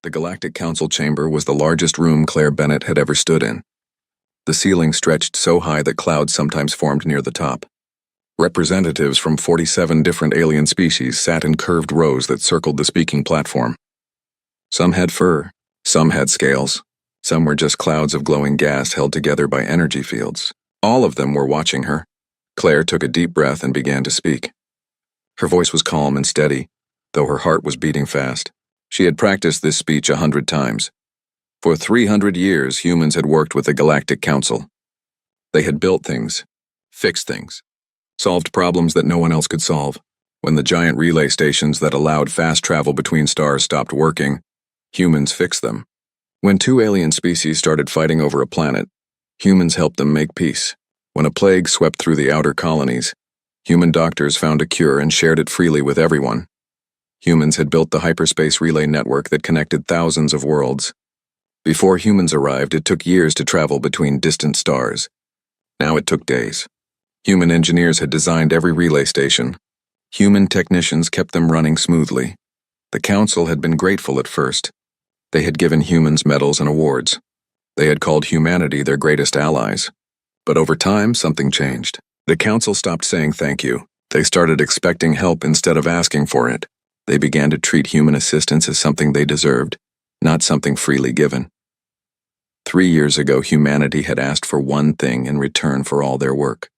The Galactic Council chamber was the largest room Claire Bennett had ever stood in. The ceiling stretched so high that clouds sometimes formed near the top. Representatives from 47 different alien species sat in curved rows that circled the speaking platform. Some had fur, some had scales, some were just clouds of glowing gas held together by energy fields. All of them were watching her. Claire took a deep breath and began to speak. Her voice was calm and steady, though her heart was beating fast. She had practiced this speech 100 times. For 300 years, humans had worked with the Galactic Council. They had built things, fixed things, solved problems that no one else could solve. When the giant relay stations that allowed fast travel between stars stopped working, humans fixed them. When two alien species started fighting over a planet, humans helped them make peace. When a plague swept through the outer colonies, human doctors found a cure and shared it freely with everyone. Humans had built the hyperspace relay network that connected thousands of worlds. Before humans arrived, it took years to travel between distant stars. Now it took days. Human engineers had designed every relay station. Human technicians kept them running smoothly. The Council had been grateful at first. They had given humans medals and awards. They had called humanity their greatest allies. But over time, something changed. The Council stopped saying thank you. They started expecting help instead of asking for it. They began to treat human assistance as something they deserved, not something freely given. 3 years ago, humanity had asked for one thing in return for all their work.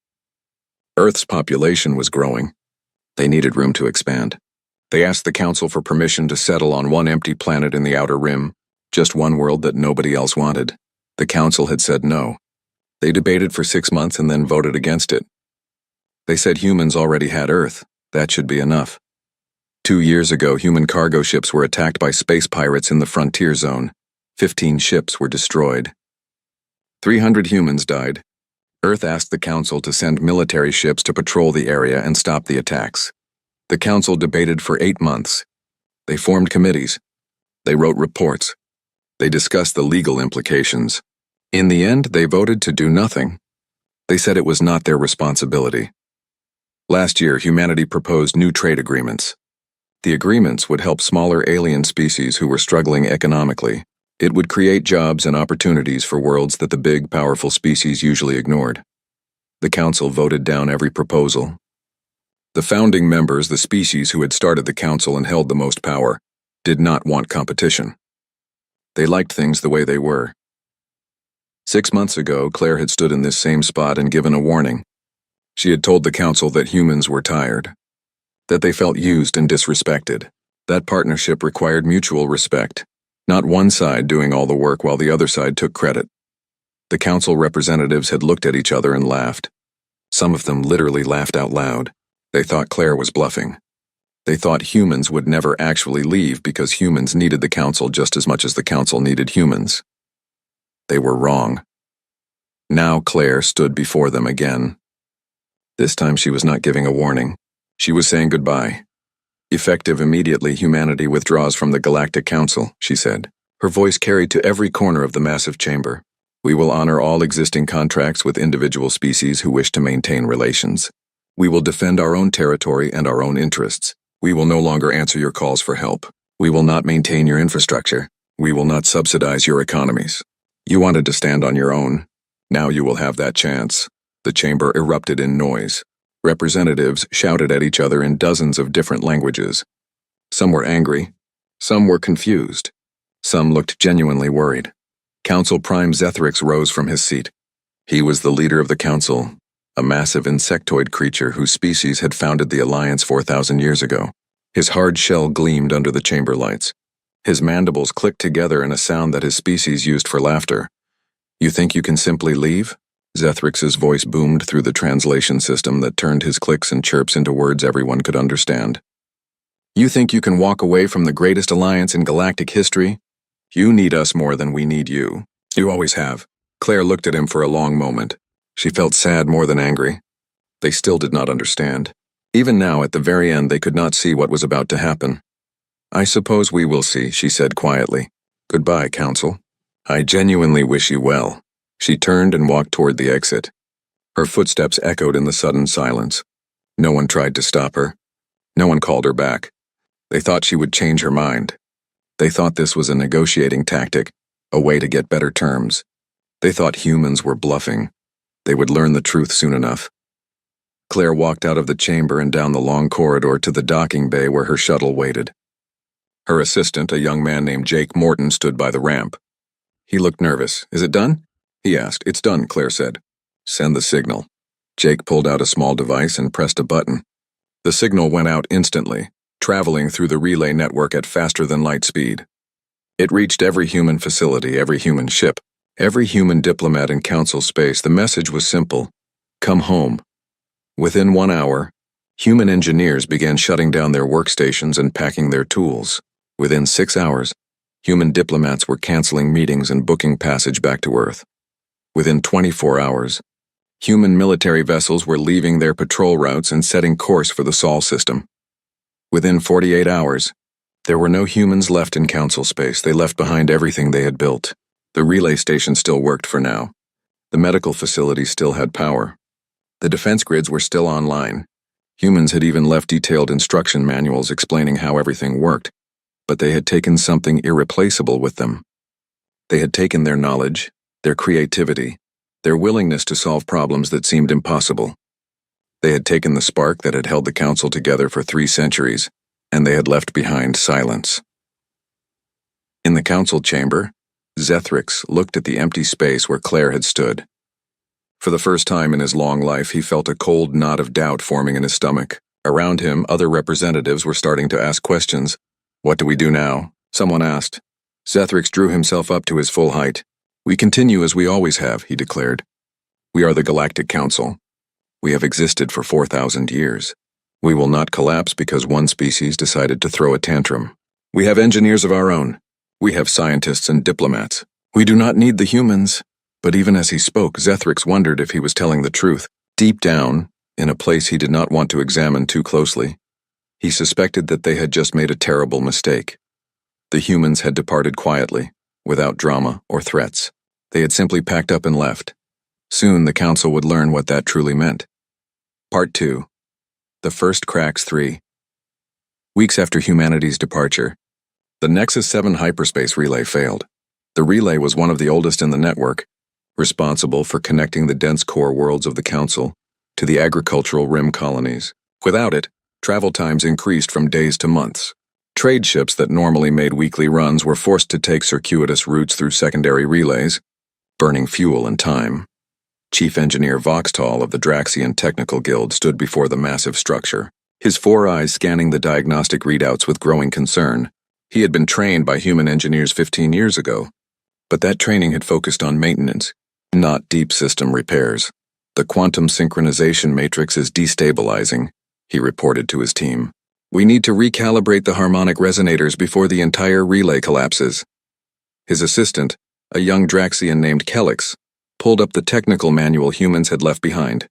Earth's population was growing. They needed room to expand. They asked the Council for permission to settle on one empty planet in the Outer Rim, just one world that nobody else wanted. The Council had said no. They debated for 6 months and then voted against it. They said humans already had Earth. That should be enough. 2 years ago, human cargo ships were attacked by space pirates in the frontier zone. 15 ships were destroyed. 300 humans died. Earth asked the Council to send military ships to patrol the area and stop the attacks. The Council debated for 8 months. They formed committees. They wrote reports. They discussed the legal implications. In the end, they voted to do nothing. They said it was not their responsibility. Last year, humanity proposed new trade agreements. The agreements would help smaller alien species who were struggling economically. It would create jobs and opportunities for worlds that the big, powerful species usually ignored. The Council voted down every proposal. The founding members, the species who had started the Council and held the most power, did not want competition. They liked things the way they were. 6 months ago, Claire had stood in this same spot and given a warning. She had told the Council that humans were tired, that they felt used and disrespected. That partnership required mutual respect, not one side doing all the work while the other side took credit. The Council representatives had looked at each other and laughed. Some of them literally laughed out loud. They thought Claire was bluffing. They thought humans would never actually leave because humans needed the Council just as much as the Council needed humans. They were wrong. Now Claire stood before them again. This time she was not giving a warning. She was saying goodbye. Effective immediately, humanity withdraws from the Galactic Council, she said. Her voice carried to every corner of the massive chamber. We will honor all existing contracts with individual species who wish to maintain relations. We will defend our own territory and our own interests. We will no longer answer your calls for help. We will not maintain your infrastructure. We will not subsidize your economies. You wanted to stand on your own. Now you will have that chance. The chamber erupted in noise. Representatives shouted at each other in dozens of different languages. Some were angry. Some were confused. Some looked genuinely worried. Council Prime Zethrix rose from his seat. He was the leader of the Council, a massive insectoid creature whose species had founded the Alliance 4,000 years ago. His hard shell gleamed under the chamber lights. His mandibles clicked together in a sound that his species used for laughter. You think you can simply leave? Zethrix's voice boomed through the translation system that turned his clicks and chirps into words everyone could understand. You think you can walk away from the greatest alliance in galactic history? You need us more than we need you. You always have. Claire looked at him for a long moment. She felt sad more than angry. They still did not understand. Even now, at the very end, they could not see what was about to happen. I suppose we will see, she said quietly. Goodbye, Council. I genuinely wish you well. She turned and walked toward the exit. Her footsteps echoed in the sudden silence. No one tried to stop her. No one called her back. They thought she would change her mind. They thought this was a negotiating tactic, a way to get better terms. They thought humans were bluffing. They would learn the truth soon enough. Claire walked out of the chamber and down the long corridor to the docking bay where her shuttle waited. Her assistant, a young man named Jake Morton, stood by the ramp. He looked nervous. "Is it done?" he asked. "It's done," Claire said. "Send the signal." Jake pulled out a small device and pressed a button. The signal went out instantly, traveling through the relay network at faster than light speed. It reached every human facility, every human ship, every human diplomat in council space. The message was simple: come home. Within 1 hour, human engineers began shutting down their workstations and packing their tools. Within 6 hours, human diplomats were canceling meetings and booking passage back to Earth. Within 24 hours, human military vessels were leaving their patrol routes and setting course for the Sol system. Within 48 hours, there were no humans left in council space. They left behind everything they had built. The relay station still worked for now. The medical facilities still had power. The defense grids were still online. Humans had even left detailed instruction manuals explaining how everything worked, but they had taken something irreplaceable with them. They had taken their knowledge, their creativity, their willingness to solve problems that seemed impossible. They had taken the spark that had held the council together for 3 centuries, and they had left behind silence. In the council chamber, Zethrix looked at the empty space where Claire had stood. For the first time in his long life, he felt a cold knot of doubt forming in his stomach. Around him, other representatives were starting to ask questions. "What do we do now?" someone asked. Zethrix drew himself up to his full height. "We continue as we always have," he declared. "We are the Galactic Council. We have existed for 4,000 years. We will not collapse because one species decided to throw a tantrum. We have engineers of our own. We have scientists and diplomats. We do not need the humans." But even as he spoke, Zethrix wondered if he was telling the truth. Deep down, in a place he did not want to examine too closely, he suspected that they had just made a terrible mistake. The humans had departed quietly, without drama or threats. They had simply packed up and left. Soon the council would learn what that truly meant. Part 2. The First Cracks 3. Weeks after humanity's departure, the Nexus 7 hyperspace relay failed. The relay was one of the oldest in the network, responsible for connecting the dense core worlds of the Council to the agricultural rim colonies. Without it, travel times increased from days to months. Trade ships that normally made weekly runs were forced to take circuitous routes through secondary relays, burning fuel and time. Chief Engineer Voxtal of the Draxian Technical Guild stood before the massive structure, his 4 eyes scanning the diagnostic readouts with growing concern. He had been trained by human engineers 15 years ago, but that training had focused on maintenance, not deep system repairs. "The quantum synchronization matrix is destabilizing," he reported to his team. "We need to recalibrate the harmonic resonators before the entire relay collapses." His assistant, a young Draxian named Kelix, pulled up the technical manual humans had left behind.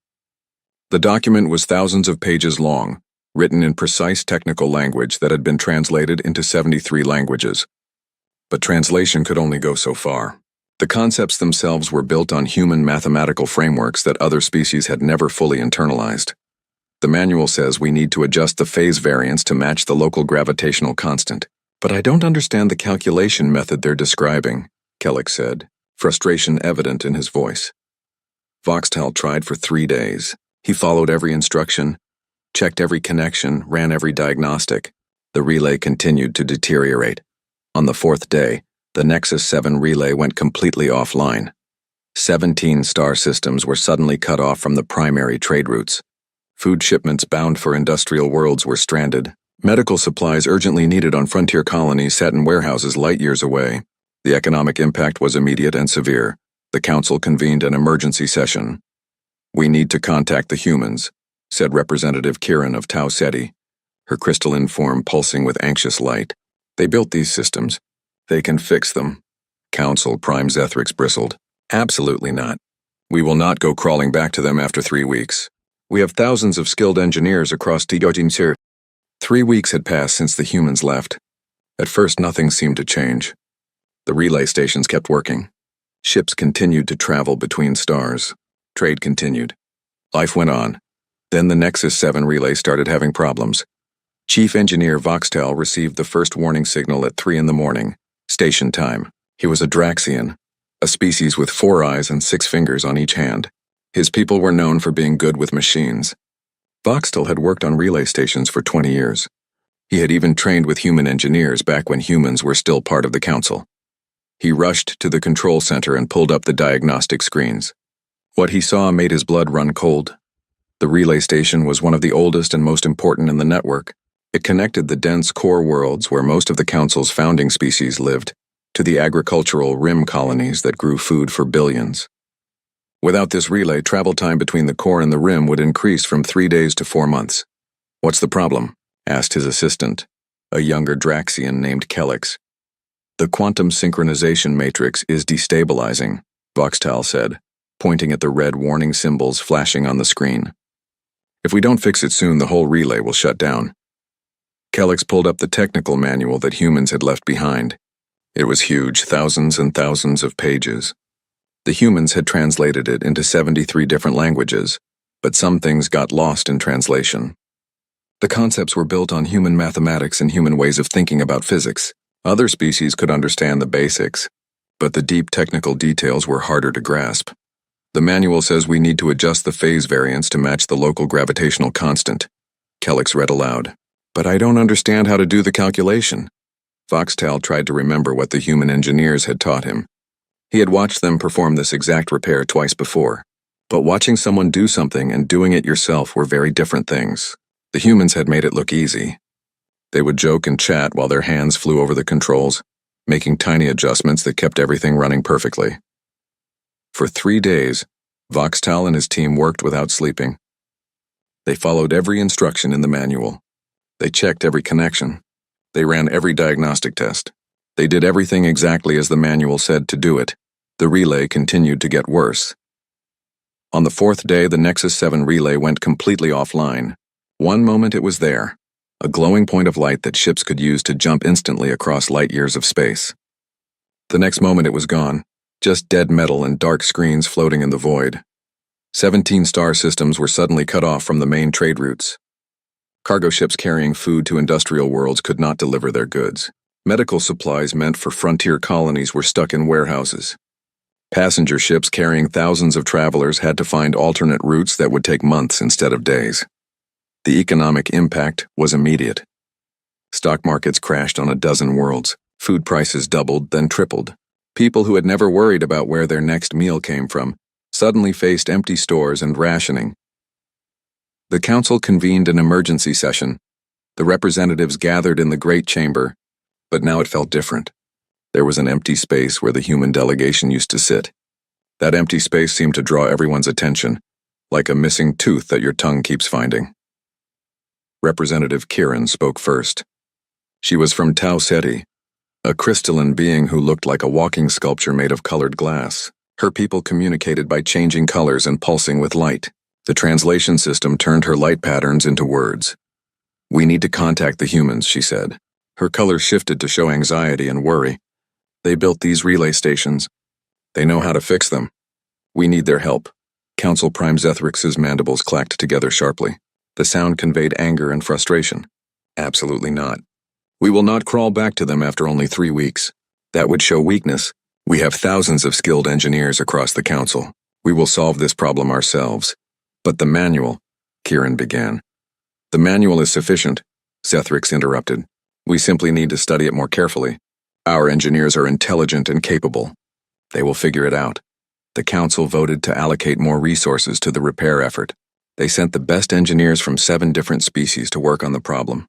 The document was thousands of pages long, written in precise technical language that had been translated into 73 languages. But translation could only go so far. The concepts themselves were built on human mathematical frameworks that other species had never fully internalized. The manual says we need to adjust the phase variance to match the local gravitational constant. "But I don't understand the calculation method they're describing," Kellick said, frustration evident in his voice. Voxtal tried for 3 days. He followed every instruction, checked every connection, ran every diagnostic. The relay continued to deteriorate. On the 4th day, the Nexus 7 relay went completely offline. 17 star systems were suddenly cut off from the primary trade routes. Food shipments bound for industrial worlds were stranded. Medical supplies urgently needed on frontier colonies sat in warehouses light years away. The economic impact was immediate and severe. The council convened an emergency session. "We need to contact the humans," said Representative Kieran of Tau Ceti, her crystalline form pulsing with anxious light. "They built these systems. They can fix them." Council Prime Zethrix bristled. "Absolutely not. We will not go crawling back to them after 3 weeks. We have thousands of skilled engineers across Tigojinsir." 3 weeks had passed since the humans left. At first, nothing seemed to change. The relay stations kept working. Ships continued to travel between stars. Trade continued. Life went on. Then the Nexus 7 relay started having problems. Chief Engineer Voxtel received the first warning signal at 3 in the morning, station time. He was a Draxian, a species with 4 eyes and 6 fingers on each hand. His people were known for being good with machines. Voxtel had worked on relay stations for 20 years. He had even trained with human engineers back when humans were still part of the council. He rushed to the control center and pulled up the diagnostic screens. What he saw made his blood run cold. The relay station was one of the oldest and most important in the network. It connected the dense core worlds where most of the council's founding species lived to the agricultural rim colonies that grew food for billions. Without this relay, travel time between the core and the rim would increase from 3 days to 4 months. "What's the problem?" asked his assistant, a younger Draxian named Kelix. "The quantum synchronization matrix is destabilizing," Voxtal said, pointing at the red warning symbols flashing on the screen. "If we don't fix it soon, the whole relay will shut down." Kelix pulled up the technical manual that humans had left behind. It was huge, thousands and thousands of pages. The humans had translated it into 73 different languages, but some things got lost in translation. The concepts were built on human mathematics and human ways of thinking about physics. Other species could understand the basics, but the deep technical details were harder to grasp. "The manual says we need to adjust the phase variance to match the local gravitational constant," Kelix read aloud. "But I don't understand how to do the calculation." Voxtal tried to remember what the human engineers had taught him. He had watched them perform this exact repair twice before. But watching someone do something and doing it yourself were very different things. The humans had made it look easy. They would joke and chat while their hands flew over the controls, making tiny adjustments that kept everything running perfectly. For 3 days, Voxtal and his team worked without sleeping. They followed every instruction in the manual. They checked every connection. They ran every diagnostic test. They did everything exactly as the manual said to do it. The relay continued to get worse. On the 4th day, the Nexus 7 relay went completely offline. One moment it was there, a glowing point of light that ships could use to jump instantly across light years of space. The next moment it was gone, just dead metal and dark screens floating in the void. 17 star systems were suddenly cut off from the main trade routes. Cargo ships carrying food to industrial worlds could not deliver their goods. Medical supplies meant for frontier colonies were stuck in warehouses. Passenger ships carrying thousands of travelers had to find alternate routes that would take months instead of days. The economic impact was immediate. Stock markets crashed on a dozen worlds. Food prices doubled, then tripled. People who had never worried about where their next meal came from suddenly faced empty stores and rationing. The council convened an emergency session. The representatives gathered in the Great Chamber, but now it felt different. There was an empty space where the human delegation used to sit. That empty space seemed to draw everyone's attention, like a missing tooth that your tongue keeps finding. Representative Kieran spoke first. She was from Tau Ceti, a crystalline being who looked like a walking sculpture made of colored glass. Her people communicated by changing colors and pulsing with light. The translation system turned her light patterns into words. "We need to contact the humans," she said. Her colors shifted to show anxiety and worry. "They built these relay stations. They know how to fix them. We need their help." Council Prime Zethrix's mandibles clacked together sharply. The sound conveyed anger and frustration. "Absolutely not. We will not crawl back to them after only 3 weeks. That would show weakness. We have thousands of skilled engineers across the council. We will solve this problem ourselves." "But the manual," Kieran began. "The manual is sufficient," Zethrix interrupted. "We simply need to study it more carefully. Our engineers are intelligent and capable. They will figure it out." The council voted to allocate more resources to the repair effort. They sent the best engineers from 7 different species to work on the problem.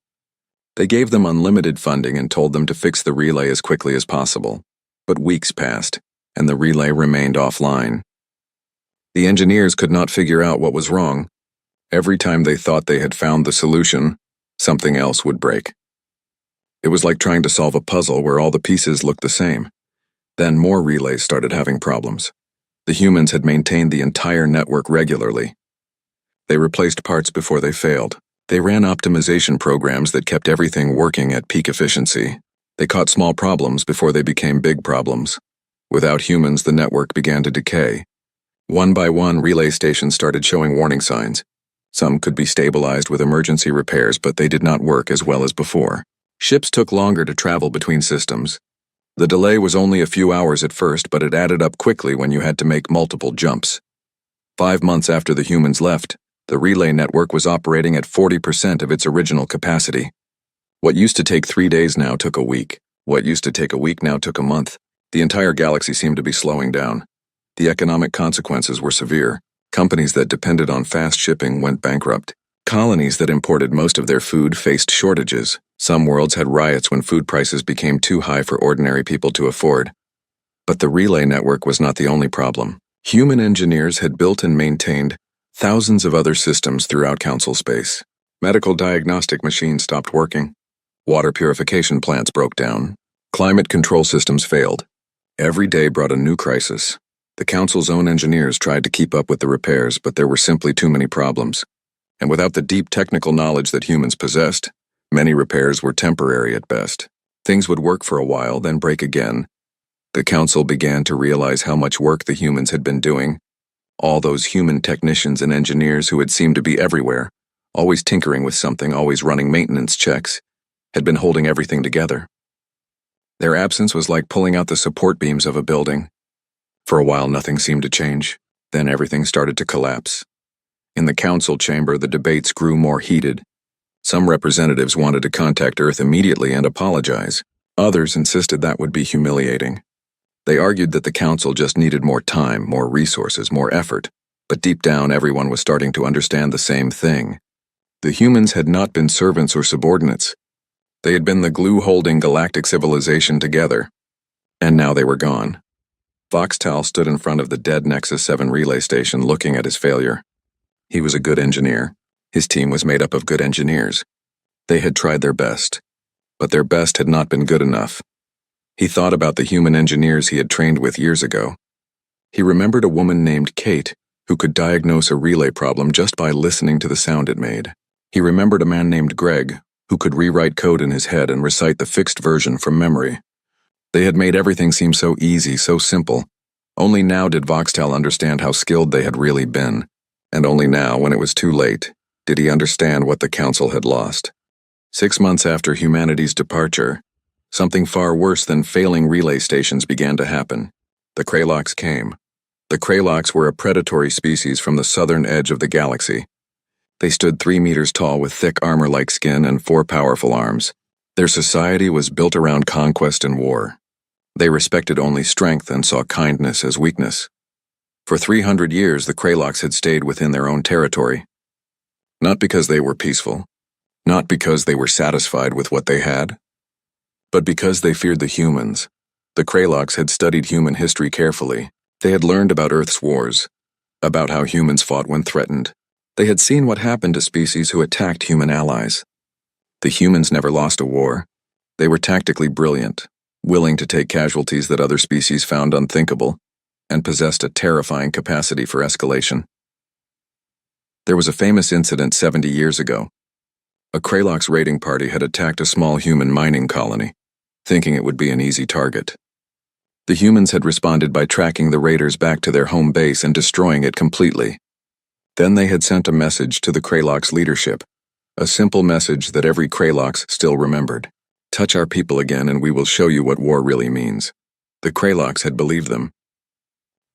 They gave them unlimited funding and told them to fix the relay as quickly as possible. But weeks passed, and the relay remained offline. The engineers could not figure out what was wrong. Every time they thought they had found the solution, something else would break. It was like trying to solve a puzzle where all the pieces looked the same. Then more relays started having problems. The humans had maintained the entire network regularly. They replaced parts before they failed. They ran optimization programs that kept everything working at peak efficiency. They caught small problems before they became big problems. Without humans, the network began to decay. One by one, relay stations started showing warning signs. Some could be stabilized with emergency repairs, but they did not work as well as before. Ships took longer to travel between systems. The delay was only a few hours at first, but it added up quickly when you had to make multiple jumps. 5 months after the humans left, the relay network was operating at 40% of its original capacity. What used to take 3 days now took a week. What used to take a week now took a month. The entire galaxy seemed to be slowing down. The economic consequences were severe. Companies that depended on fast shipping went bankrupt. Colonies that imported most of their food faced shortages. Some worlds had riots when food prices became too high for ordinary people to afford. But the relay network was not the only problem. Human engineers had built and maintained thousands of other systems throughout Council space. Medical diagnostic machines stopped working. Water purification plants broke down. Climate control systems failed. Every day brought a new crisis. The Council's own engineers tried to keep up with the repairs, but there were simply too many problems. And without the deep technical knowledge that humans possessed, many repairs were temporary at best. Things would work for a while, then break again. The Council began to realize how much work the humans had been doing. All those human technicians and engineers who had seemed to be everywhere, always tinkering with something, always running maintenance checks, had been holding everything together. Their absence was like pulling out the support beams of a building. For a while, nothing seemed to change. Then everything started to collapse. In the Council chamber, the debates grew more heated. Some representatives wanted to contact Earth immediately and apologize. Others insisted that would be humiliating. They argued that the Council just needed more time, more resources, more effort. But deep down, everyone was starting to understand the same thing. The humans had not been servants or subordinates. They had been the glue holding galactic civilization together. And now they were gone. Voxtal stood in front of the dead Nexus 7 relay station looking at his failure. He was a good engineer. His team was made up of good engineers. They had tried their best. But their best had not been good enough. He thought about the human engineers he had trained with years ago. He remembered a woman named Kate who could diagnose a relay problem just by listening to the sound it made. He remembered a man named Greg who could rewrite code in his head and recite the fixed version from memory. They had made everything seem so easy, so simple. Only now did Voxtal understand how skilled they had really been. And only now, when it was too late, did he understand what the Council had lost. 6 months after humanity's departure, something far worse than failing relay stations began to happen. The Kraloks came. The Kraloks were a predatory species from the southern edge of the galaxy. They stood 3 meters tall with thick armor-like skin and 4 powerful arms. Their society was built around conquest and war. They respected only strength and saw kindness as weakness. For 300 years, the Kraloks had stayed within their own territory. Not because they were peaceful, not because they were satisfied with what they had, but because they feared the humans. The Kraloks had studied human history carefully. They had learned about Earth's wars, about how humans fought when threatened. They had seen what happened to species who attacked human allies. The humans never lost a war. They were tactically brilliant, willing to take casualties that other species found unthinkable, and possessed a terrifying capacity for escalation. There was a famous incident 70 years ago. A Kraloks raiding party had attacked a small human mining colony, thinking it would be an easy target. The humans had responded by tracking the raiders back to their home base and destroying it completely. Then they had sent a message to the Kraloks leadership, a simple message that every Kraloks still remembered. Touch our people again and we will show you what war really means. The Kraloks had believed them.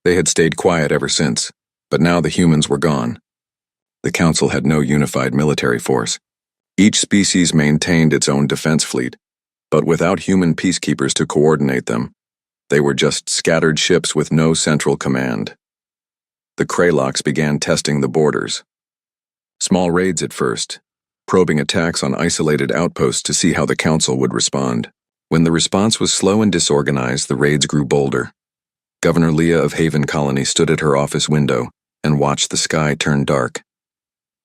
They had stayed quiet ever since, but now the humans were gone. The Council had no unified military force. Each species maintained its own defense fleet, but without human peacekeepers to coordinate them, they were just scattered ships with no central command. The Kraloks began testing the borders. Small raids at first, probing attacks on isolated outposts to see how the Council would respond. When the response was slow and disorganized, the raids grew bolder. Governor Leah of Haven Colony stood at her office window and watched the sky turn dark.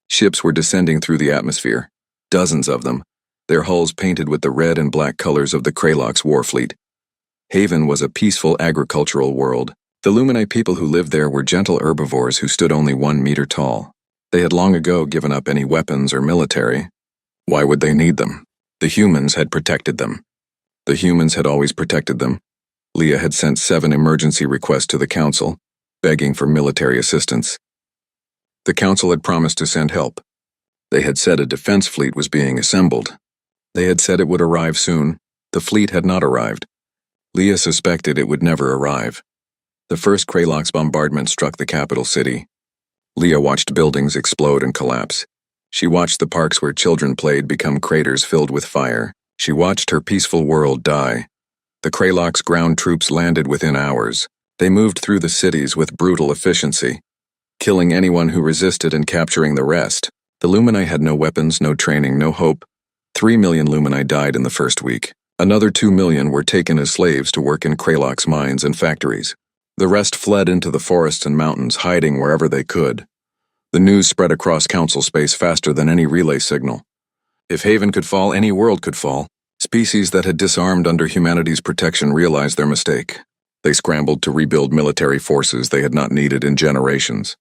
Ships were descending through the atmosphere, dozens of them, their hulls painted with the red and black colors of the Kraloks war fleet. Haven was a peaceful agricultural world. The Lumini people who lived there were gentle herbivores who stood only 1 meter tall. They had long ago given up any weapons or military. Why would they need them? The humans had protected them. The humans had always protected them. Leah had sent 7 emergency requests to the Council, begging for military assistance. The Council had promised to send help, They had said a defense fleet was being assembled. They had said it would arrive soon. The fleet had not arrived. Leah suspected it would never arrive. The first Kralox bombardment struck the capital city. Leah watched buildings explode and collapse. She watched the parks where children played become craters filled with fire. She watched her peaceful world die. The Kralox ground troops landed within hours. They moved through the cities with brutal efficiency, killing anyone who resisted and capturing the rest. The Lumini had no weapons, no training, no hope. 3 million Lumini died in the first week. Another 2 million were taken as slaves to work in Kralox mines and factories. The rest fled into the forests and mountains, hiding wherever they could. The news spread across council space faster than any relay signal. If Haven could fall, any world could fall. Species that had disarmed under humanity's protection realized their mistake. They scrambled to rebuild military forces they had not needed in generations.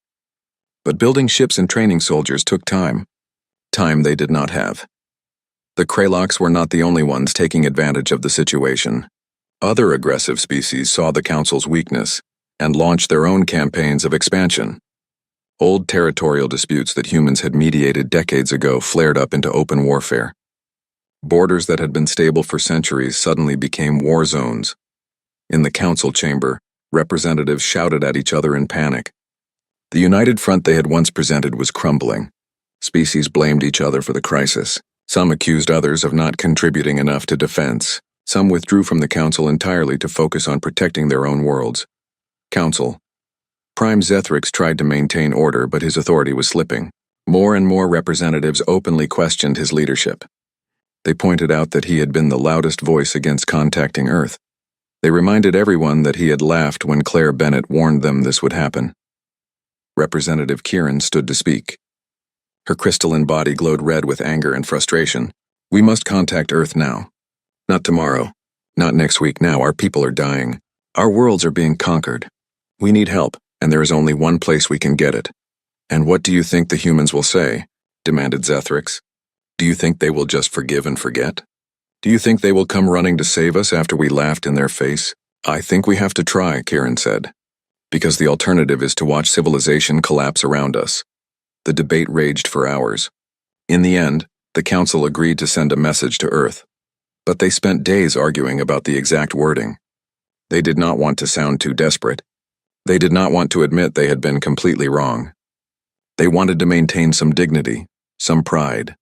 But building ships and training soldiers took time. Time they did not have. The Kralox were not the only ones taking advantage of the situation. Other aggressive species saw the Council's weakness and launched their own campaigns of expansion. Old territorial disputes that humans had mediated decades ago flared up into open warfare. Borders that had been stable for centuries suddenly became war zones. In the council chamber, representatives shouted at each other in panic. The united front they had once presented was crumbling. Species blamed each other for the crisis. Some accused others of not contributing enough to defense. Some withdrew from the council entirely to focus on protecting their own worlds. Council. Prime Zethrix tried to maintain order, but his authority was slipping. More and more representatives openly questioned his leadership. They pointed out that he had been the loudest voice against contacting Earth. They reminded everyone that he had laughed when Claire Bennett warned them this would happen. Representative Kieran stood to speak. Her crystalline body glowed red with anger and frustration. We must contact Earth now. Not tomorrow. Not next week. Now our people are dying. Our worlds are being conquered. We need help, and there is only one place we can get it. And what do you think the humans will say? Demanded Zethrix. Do you think they will just forgive and forget? Do you think they will come running to save us after we laughed in their face? I think we have to try, Kieran said. Because the alternative is to watch civilization collapse around us. The debate raged for hours. In the end, the council agreed to send a message to Earth. But they spent days arguing about the exact wording. They did not want to sound too desperate. They did not want to admit they had been completely wrong. They wanted to maintain some dignity, some pride.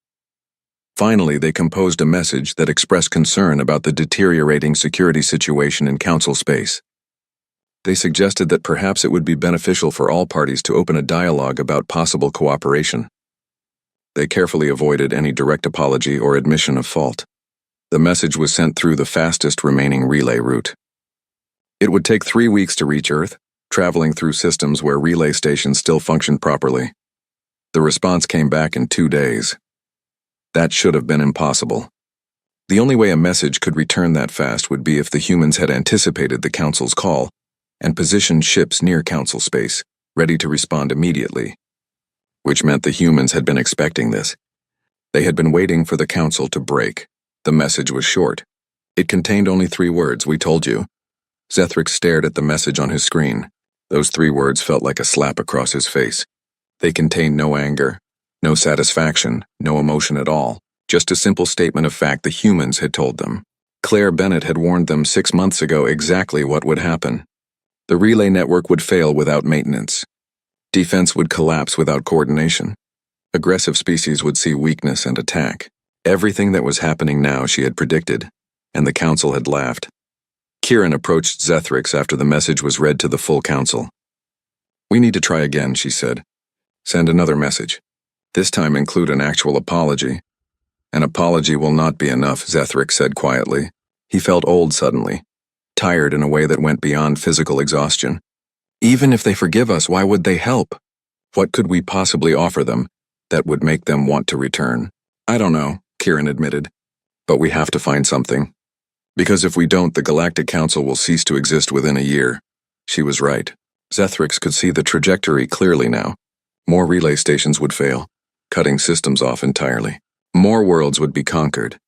Finally, they composed a message that expressed concern about the deteriorating security situation in council space. They suggested that perhaps it would be beneficial for all parties to open a dialogue about possible cooperation. They carefully avoided any direct apology or admission of fault. The message was sent through the fastest remaining relay route. It would take 3 weeks to reach Earth, traveling through systems where relay stations still functioned properly. The response came back in 2 days. That should have been impossible. The only way a message could return that fast would be if the humans had anticipated the Council's call and positioned ships near Council space, ready to respond immediately. Which meant the humans had been expecting this. They had been waiting for the Council to break. The message was short. It contained only 3 words, "We told you." Zethrix stared at the message on his screen. Those 3 words felt like a slap across his face. They contained no anger, no satisfaction, no emotion at all, just a simple statement of fact the humans had told them. Claire Bennett had warned them 6 months ago exactly what would happen. The relay network would fail without maintenance. Defense would collapse without coordination. Aggressive species would see weakness and attack. Everything that was happening now she had predicted, and the council had laughed. Kieran approached Zethrix after the message was read to the full council. "We need to try again," she said. "Send another message. This time include an actual apology." "An apology will not be enough," Zethrix said quietly. He felt old suddenly, tired in a way that went beyond physical exhaustion. "Even if they forgive us, why would they help? What could we possibly offer them that would make them want to return?" "I don't know," Kieran admitted. "But we have to find something. Because if we don't, the Galactic Council will cease to exist within a year." She was right. Zethrix could see the trajectory clearly now. More relay stations would fail, cutting systems off entirely. More worlds would be conquered.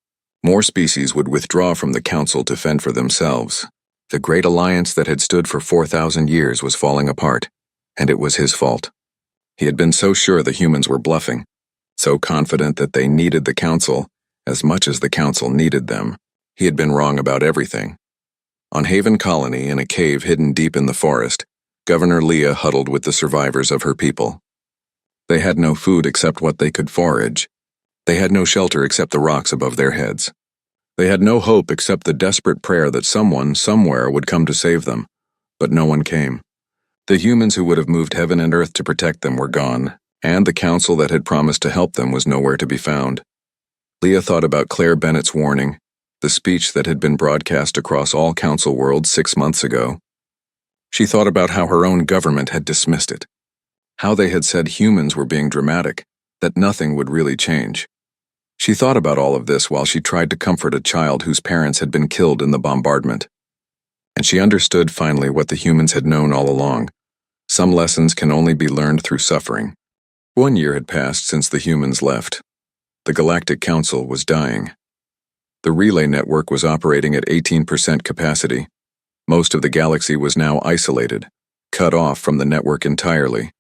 More species would withdraw from the Council to fend for themselves. The great alliance that had stood for 4,000 years was falling apart, and it was his fault. He had been so sure the humans were bluffing. so confident that they needed the council as much as the council needed them. He had been wrong about everything. On Haven Colony, in a cave hidden deep in the forest, Governor Leah huddled with the survivors of her people. They had no food except what they could forage. They had no shelter except the rocks above their heads. They had no hope except the desperate prayer that someone, somewhere, would come to save them. But no one came. The humans who would have moved heaven and earth to protect them were gone, and the council that had promised to help them was nowhere to be found. Leah thought about Claire Bennett's warning, the speech that had been broadcast across all council worlds 6 months ago. She thought about how her own government had dismissed it, how they had said humans were being dramatic, that nothing would really change. She thought about all of this while she tried to comfort a child whose parents had been killed in the bombardment. And she understood finally what the humans had known all along. Some lessons can only be learned through suffering. 1 year had passed since the humans left. The Galactic Council was dying. The relay network was operating at 18% capacity. Most of the galaxy was now isolated, cut off from the network entirely.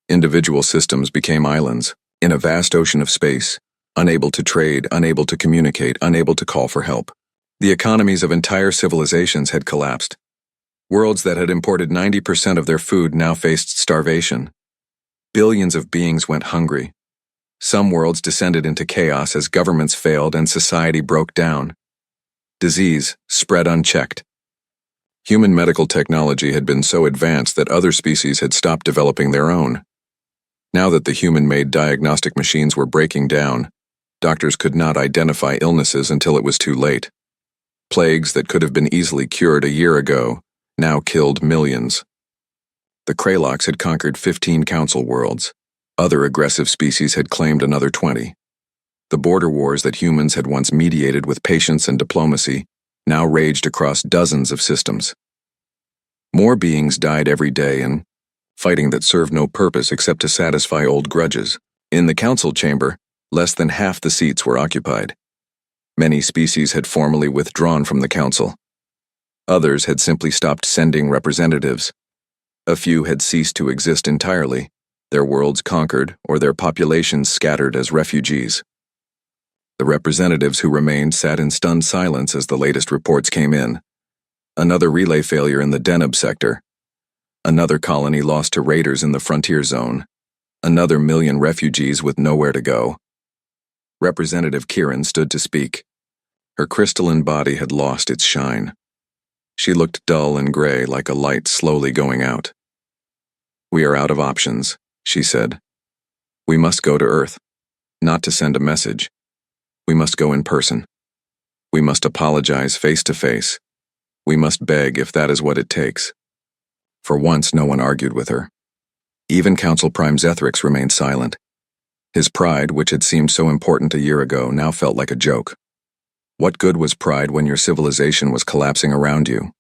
Individual systems became islands, in a vast ocean of space, unable to trade, unable to communicate, unable to call for help. The economies of entire civilizations had collapsed. Worlds that had imported 90% of their food now faced starvation. Billions of beings went hungry. Some worlds descended into chaos as governments failed and society broke down. Disease spread unchecked. Human medical technology had been so advanced that other species had stopped developing their own. Now that the human-made diagnostic machines were breaking down, doctors could not identify illnesses until it was too late. Plagues that could have been easily cured a year ago now killed millions. The Kraloks had conquered 15 council worlds. Other aggressive species had claimed another 20. The border wars that humans had once mediated with patience and diplomacy now raged across dozens of systems. More beings died every day in fighting that served no purpose except to satisfy old grudges. In the council chamber, less than half the seats were occupied. Many species had formally withdrawn from the council. Others had simply stopped sending representatives. A few had ceased to exist entirely, their worlds conquered or their populations scattered as refugees. The representatives who remained sat in stunned silence as the latest reports came in. Another relay failure in the Deneb sector. Another colony lost to raiders in the frontier zone. Another million refugees with nowhere to go. Representative Kieran stood to speak. Her crystalline body had lost its shine. She looked dull and gray like a light slowly going out. "We are out of options," she said. "We must go to Earth, not to send a message. We must go in person. We must apologize face to face. We must beg if that is what it takes." For once, no one argued with her. Even Council Prime Zethrix remained silent. His pride, which had seemed so important a year ago, now felt like a joke. What good was pride when your civilization was collapsing around you?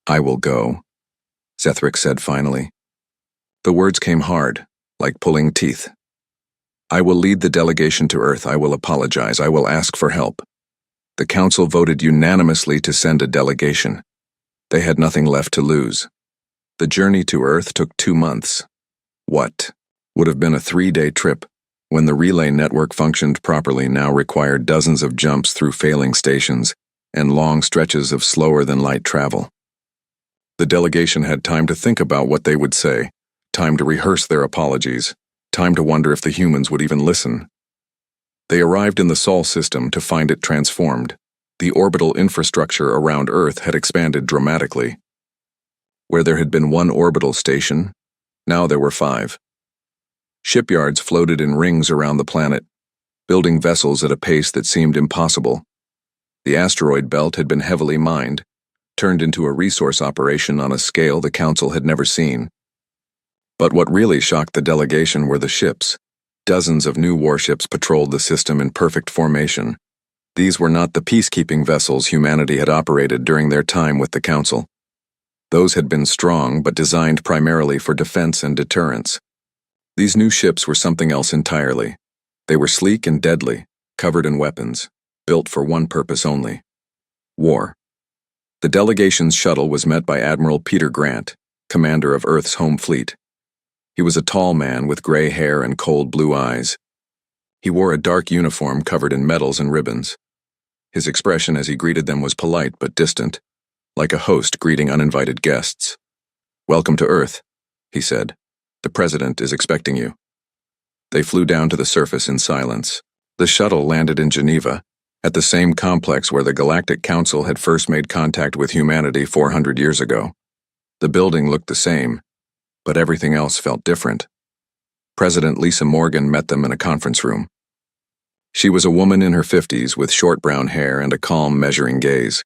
"I will go," Zethrix said finally. The words came hard, like pulling teeth. "I will lead the delegation to Earth. I will apologize. I will ask for help." The council voted unanimously to send a delegation. They had nothing left to lose. The journey to Earth took 2 months. What would have been a 3-day trip, when the relay network functioned properly, now required dozens of jumps through failing stations and long stretches of slower-than-light travel. The delegation had time to think about what they would say, time to rehearse their apologies, time to wonder if the humans would even listen. They arrived in the Sol system to find it transformed. The orbital infrastructure around Earth had expanded dramatically. Where there had been 1 orbital station, now there were 5. Shipyards floated in rings around the planet, building vessels at a pace that seemed impossible. The asteroid belt had been heavily mined, turned into a resource operation on a scale the Council had never seen. But what really shocked the delegation were the ships. Dozens of new warships patrolled the system in perfect formation. These were not the peacekeeping vessels humanity had operated during their time with the Council. Those had been strong but designed primarily for defense and deterrence. These new ships were something else entirely. They were sleek and deadly, covered in weapons, built for one purpose only: war. The delegation's shuttle was met by Admiral Peter Grant, commander of Earth's home fleet. He was a tall man with gray hair and cold blue eyes. He wore a dark uniform covered in medals and ribbons. His expression as he greeted them was polite but distant, like a host greeting uninvited guests. "Welcome to Earth," he said. "The President is expecting you." They flew down to the surface in silence. The shuttle landed in Geneva, at the same complex where the Galactic Council had first made contact with humanity 400 years ago. The building looked the same, but everything else felt different. President Lisa Morgan met them in a conference room. She was a woman in her 50s with short brown hair and a calm, measuring gaze.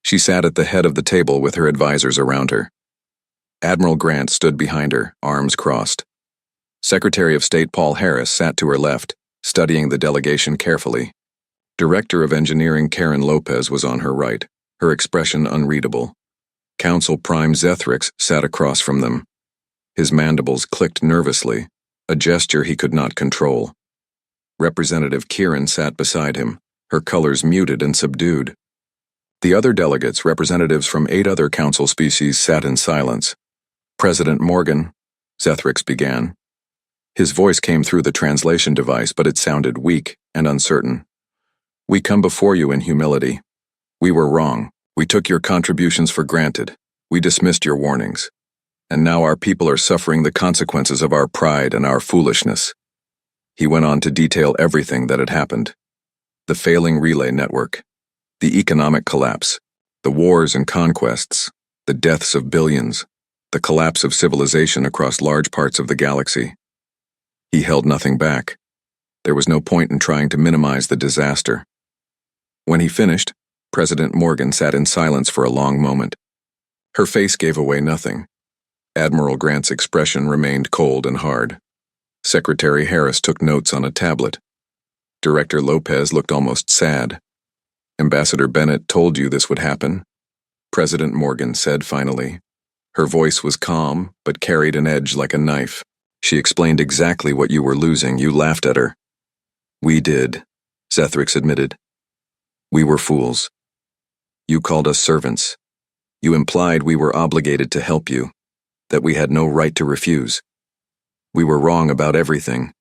She sat at the head of the table with her advisors around her. Admiral Grant stood behind her, arms crossed. Secretary of State Paul Harris sat to her left, studying the delegation carefully. Director of Engineering Karen Lopez was on her right, her expression unreadable. Council Prime Zethrix sat across from them. His mandibles clicked nervously, a gesture he could not control. Representative Kieran sat beside him, her colors muted and subdued. The other delegates, representatives from 8 other council species, sat in silence. "President Morgan," Zethrix began. His voice came through the translation device, but it sounded weak and uncertain. "We come before you in humility. We were wrong. We took your contributions for granted. We dismissed your warnings. And now our people are suffering the consequences of our pride and our foolishness." He went on to detail everything that had happened. The failing relay network, the economic collapse, the wars and conquests, the deaths of billions, the collapse of civilization across large parts of the galaxy. He held nothing back. There was no point in trying to minimize the disaster. When he finished, President Morgan sat in silence for a long moment. Her face gave away nothing. Admiral Grant's expression remained cold and hard. Secretary Harris took notes on a tablet. Director Lopez looked almost sad. "Ambassador Bennett told you this would happen," President Morgan said finally. Her voice was calm, but carried an edge like a knife. "She explained exactly what you were losing. You laughed at her." "We did," Zethrix admitted. "We were fools. You called us servants. You implied we were obligated to help you, that we had no right to refuse. We were wrong about everything."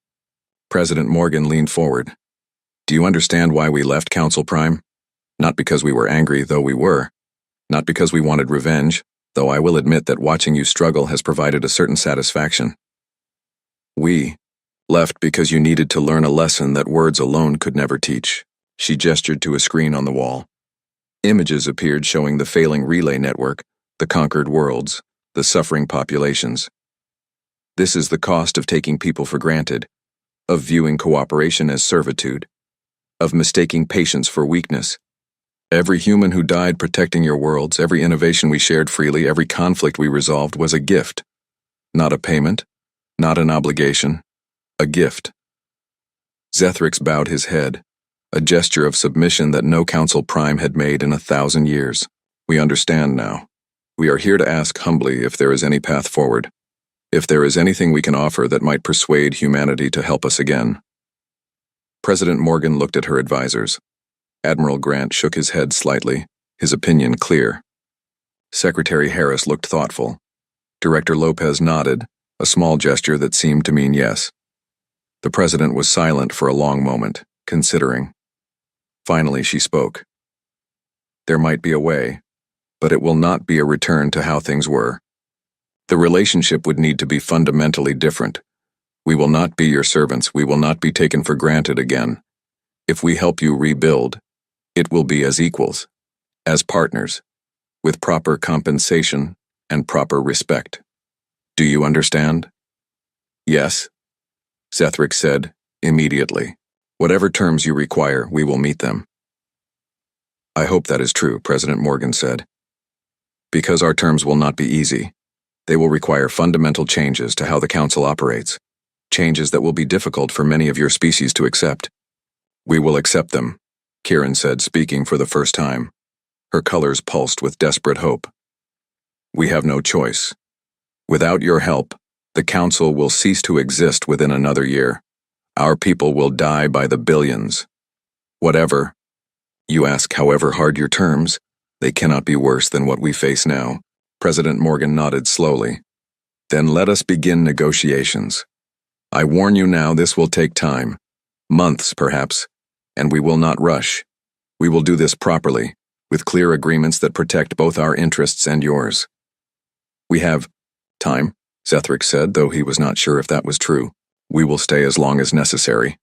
President Morgan leaned forward. "Do you understand why we left Council Prime? Not because we were angry, though we were. Not because we wanted revenge, though I will admit that watching you struggle has provided a certain satisfaction. We left because you needed to learn a lesson that words alone could never teach." She gestured to a screen on the wall. Images appeared showing the failing relay network, the conquered worlds, the suffering populations. "This is the cost of taking people for granted, of viewing cooperation as servitude, of mistaking patience for weakness. Every human who died protecting your worlds, every innovation we shared freely, every conflict we resolved was a gift. Not a payment, not an obligation, a gift." Zethrix bowed his head, a gesture of submission that no Council Prime had made in 1,000 years. "We understand now. We are here to ask humbly if there is any path forward. If there is anything we can offer that might persuade humanity to help us again." President Morgan looked at her advisors. Admiral Grant shook his head slightly, his opinion clear. Secretary Harris looked thoughtful. Director Lopez nodded, a small gesture that seemed to mean yes. The president was silent for a long moment, considering. Finally, she spoke. "There might be a way, but it will not be a return to how things were. The relationship would need to be fundamentally different. We will not be your servants. We will not be taken for granted again. If we help you rebuild, it will be as equals, as partners, with proper compensation and proper respect. Do you understand?" "Yes," Zethrix said, immediately. "Whatever terms you require, we will meet them." "I hope that is true," President Morgan said. "Because our terms will not be easy. They will require fundamental changes to how the Council operates, changes that will be difficult for many of your species to accept." "We will accept them," Kieran said, speaking for the first time. Her colors pulsed with desperate hope. "We have no choice. Without your help, the Council will cease to exist within another year. Our people will die by the billions. Whatever, you ask however hard your terms, they cannot be worse than what we face now." President Morgan nodded slowly. "Then let us begin negotiations. I warn you now, this will take time. Months, perhaps. And we will not rush. We will do this properly, with clear agreements that protect both our interests and yours. We have time, Zethric said, though he was not sure if that was true. We will stay as long as necessary.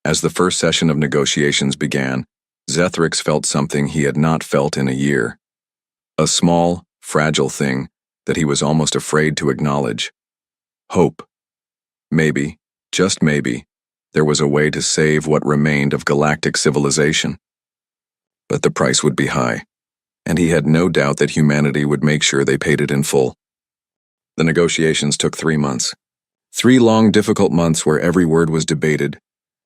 As the first session of negotiations began, Zethric felt something he had not felt in a year. A small, fragile thing that he was almost afraid to acknowledge. Hope. Maybe, just maybe, there was a way to save what remained of galactic civilization. But the price would be high, and he had no doubt that humanity would make sure they paid it in full. The negotiations took 3 months. 3 long, difficult months where every word was debated,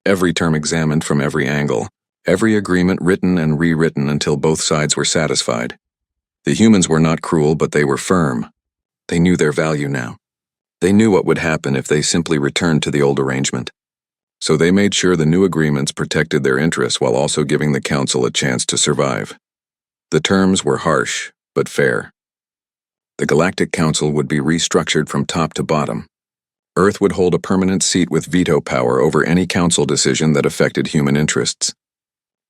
every term examined from every angle, every agreement written and rewritten until both sides were satisfied. The humans were not cruel, but they were firm. They knew their value now. They knew what would happen if they simply returned to the old arrangement. So they made sure the new agreements protected their interests while also giving the Council a chance to survive. The terms were harsh, but fair. The Galactic Council would be restructured from top to bottom. Earth would hold a permanent seat with veto power over any council decision that affected human interests.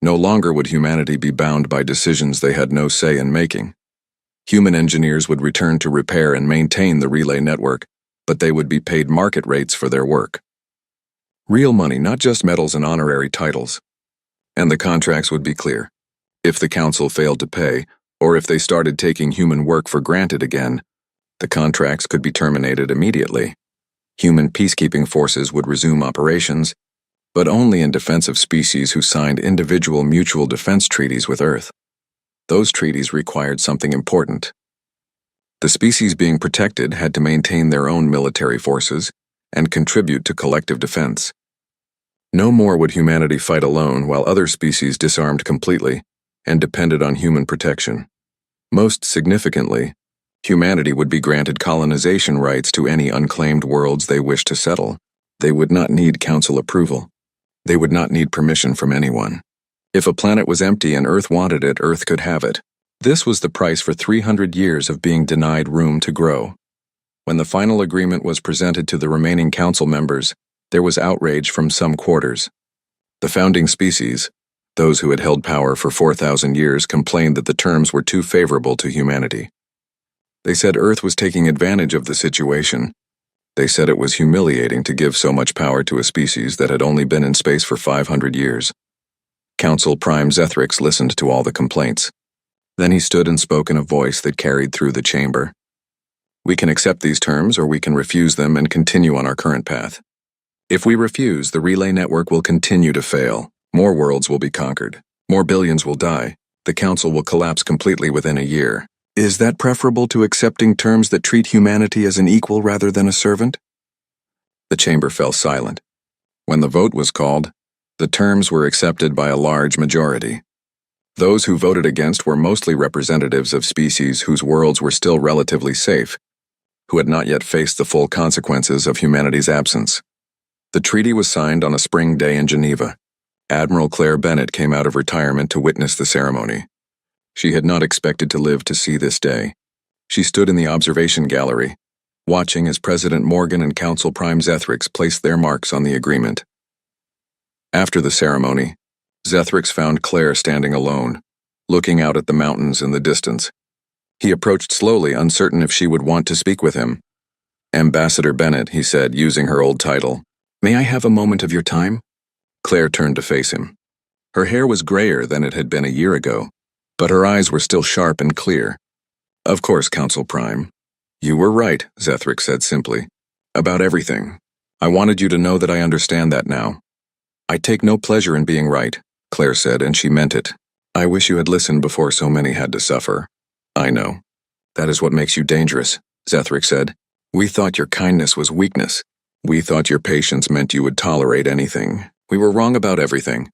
No longer would humanity be bound by decisions they had no say in making. Human engineers would return to repair and maintain the relay network, but they would be paid market rates for their work. Real money, not just medals and honorary titles. And the contracts would be clear. If the council failed to pay, or if they started taking human work for granted again, the contracts could be terminated immediately. Human peacekeeping forces would resume operations, but only in defense of species who signed individual mutual defense treaties with Earth. Those treaties required something important. The species being protected had to maintain their own military forces and contribute to collective defense. No more would humanity fight alone while other species disarmed completely and depended on human protection. Most significantly, humanity would be granted colonization rights to any unclaimed worlds they wished to settle. They would not need council approval. They would not need permission from anyone. If a planet was empty and Earth wanted it, Earth could have it. This was the price for 300 years of being denied room to grow. When the final agreement was presented to the remaining council members, there was outrage from some quarters. The founding species, those who had held power for 4,000 years, complained that the terms were too favorable to humanity. They said Earth was taking advantage of the situation. They said it was humiliating to give so much power to a species that had only been in space for 500 years. Council Prime Zethric listened to all the complaints. Then he stood and spoke in a voice that carried through the chamber. We can accept these terms, or we can refuse them and continue on our current path. If we refuse, the relay network will continue to fail. More worlds will be conquered. More billions will die. The Council will collapse completely within a year. Is that preferable to accepting terms that treat humanity as an equal rather than a servant? The chamber fell silent. When the vote was called, the terms were accepted by a large majority. Those who voted against were mostly representatives of species whose worlds were still relatively safe, who had not yet faced the full consequences of humanity's absence. The treaty was signed on a spring day in Geneva. Admiral Claire Bennett came out of retirement to witness the ceremony. She had not expected to live to see this day. She stood in the observation gallery, watching as President Morgan and Council Prime Zethric placed their marks on the agreement. After the ceremony, Zethric found Claire standing alone, looking out at the mountains in the distance. He approached slowly, uncertain if she would want to speak with him. Ambassador Bennett, he said, using her old title. May I have a moment of your time? Claire turned to face him. Her hair was grayer than it had been a year ago, but her eyes were still sharp and clear. Of course, Council Prime. You were right, Zethric said simply. About everything. I wanted you to know that I understand that now. I take no pleasure in being right, Claire said, and she meant it. I wish you had listened before so many had to suffer. I know. That is what makes you dangerous, Zethric said. We thought your kindness was weakness. We thought your patience meant you would tolerate anything. We were wrong about everything.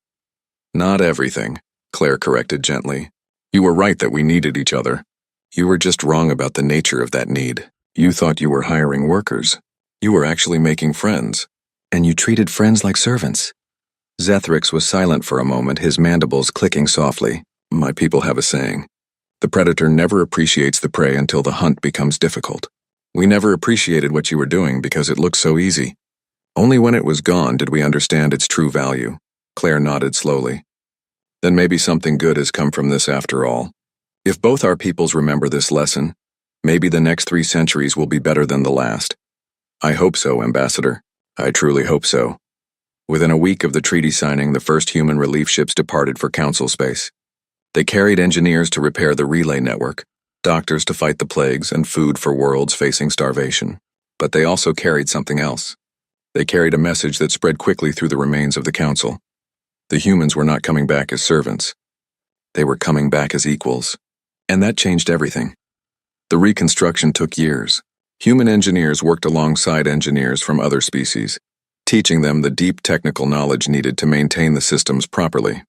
Not everything, Claire corrected gently. You were right that we needed each other. You were just wrong about the nature of that need. You thought you were hiring workers. You were actually making friends. And you treated friends like servants. Zethric was silent for a moment, his mandibles clicking softly. My people have a saying. The predator never appreciates the prey until the hunt becomes difficult. We never appreciated what you were doing because it looked so easy. Only when it was gone did we understand its true value. Claire nodded slowly. Then maybe something good has come from this after all. If both our peoples remember this lesson, maybe the next 3 centuries will be better than the last. I hope so, Ambassador. I truly hope so. Within a week of the treaty signing, the first human relief ships departed for Council space. They carried engineers to repair the relay network, doctors to fight the plagues, and food for worlds facing starvation. But they also carried something else. They carried a message that spread quickly through the remains of the Council. The humans were not coming back as servants. They were coming back as equals. And that changed everything. The reconstruction took years. Human engineers worked alongside engineers from other species, teaching them the deep technical knowledge needed to maintain the systems properly.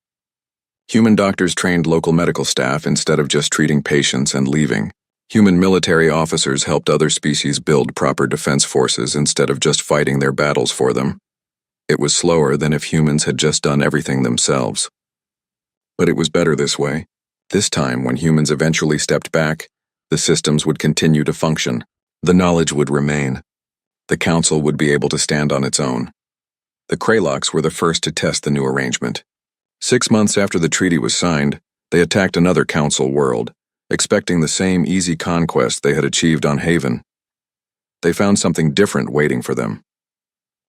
Human doctors trained local medical staff instead of just treating patients and leaving. Human military officers helped other species build proper defense forces instead of just fighting their battles for them. It was slower than if humans had just done everything themselves. But it was better this way. This time, when humans eventually stepped back, the systems would continue to function. The knowledge would remain. The Council would be able to stand on its own. The Kraloks were the first to test the new arrangement. 6 months after the treaty was signed, they attacked another Council world, expecting the same easy conquest they had achieved on Haven. They found something different waiting for them.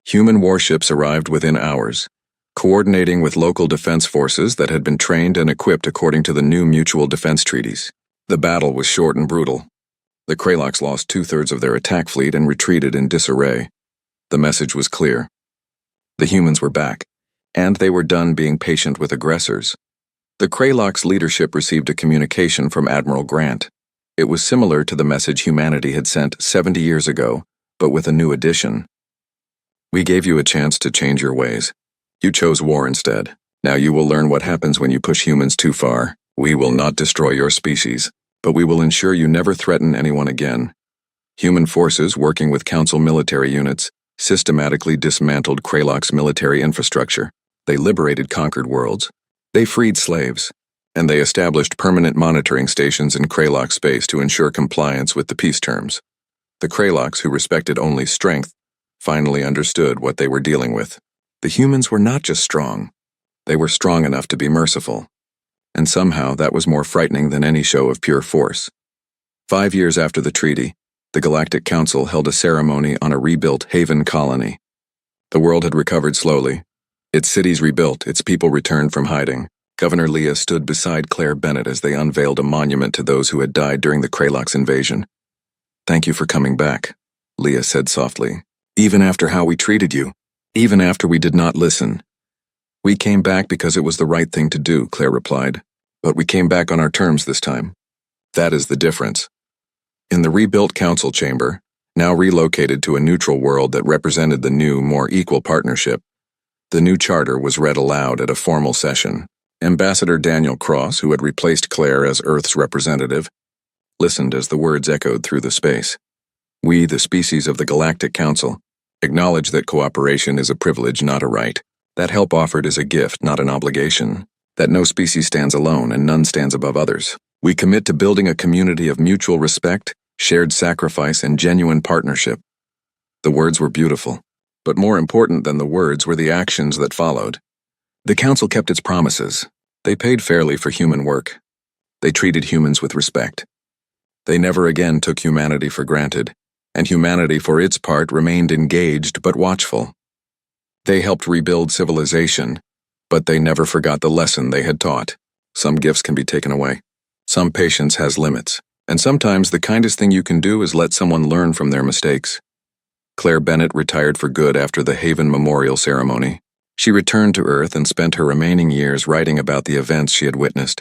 Human warships arrived within hours, coordinating with local defense forces that had been trained and equipped according to the new mutual defense treaties. The battle was short and brutal. The Kraloks lost 2/3 of their attack fleet and retreated in disarray. The message was clear. The humans were back, and they were done being patient with aggressors. The Kraloks' leadership received a communication from Admiral Grant. It was similar to the message humanity had sent 70 years ago, but with a new addition. We gave you a chance to change your ways. You chose war instead. Now you will learn what happens when you push humans too far. We will not destroy your species, but we will ensure you never threaten anyone again. Human forces working with Council military units systematically dismantled Kraloks' military infrastructure. They liberated conquered worlds. They freed slaves, and they established permanent monitoring stations in Kralok space to ensure compliance with the peace terms. The Kraloks, who respected only strength, finally understood what they were dealing with. The humans were not just strong. They were strong enough to be merciful. And somehow that was more frightening than any show of pure force. 5 years after the treaty, the Galactic Council held a ceremony on a rebuilt Haven colony. The world had recovered slowly. Its cities rebuilt, its people returned from hiding. Governor Leah stood beside Claire Bennett as they unveiled a monument to those who had died during the Kraloks' invasion. "Thank you for coming back," Leah said softly. "Even after how we treated you, even after we did not listen." "We came back because it was the right thing to do," Claire replied. "But we came back on our terms this time. That is the difference." In the rebuilt council chamber, now relocated to a neutral world that represented the new, more equal partnership, the new charter was read aloud at a formal session. Ambassador Daniel Cross, who had replaced Claire as Earth's representative, listened as the words echoed through the space. "We, the species of the Galactic Council, acknowledge that cooperation is a privilege, not a right. That help offered is a gift, not an obligation. That no species stands alone and none stands above others. We commit to building a community of mutual respect, shared sacrifice, and genuine partnership." The words were beautiful, but more important than the words were the actions that followed. The Council kept its promises. They paid fairly for human work. They treated humans with respect. They never again took humanity for granted, and humanity, for its part, remained engaged but watchful. They helped rebuild civilization, but they never forgot the lesson they had taught. Some gifts can be taken away. Some patience has limits, and sometimes the kindest thing you can do is let someone learn from their mistakes. Claire Bennett retired for good after the Haven Memorial Ceremony. She returned to Earth and spent her remaining years writing about the events she had witnessed.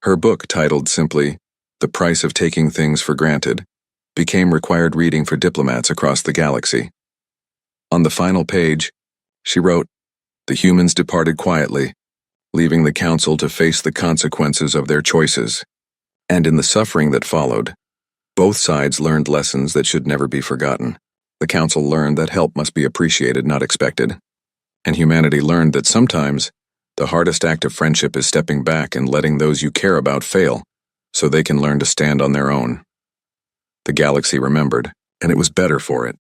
Her book, titled simply "The Price of Taking Things for Granted," became required reading for diplomats across the galaxy. On the final page, she wrote, "The humans departed quietly, leaving the Council to face the consequences of their choices. And in the suffering that followed, both sides learned lessons that should never be forgotten. The Council learned that help must be appreciated, not expected. And humanity learned that sometimes the hardest act of friendship is stepping back and letting those you care about fail, so they can learn to stand on their own." The galaxy remembered, and it was better for it.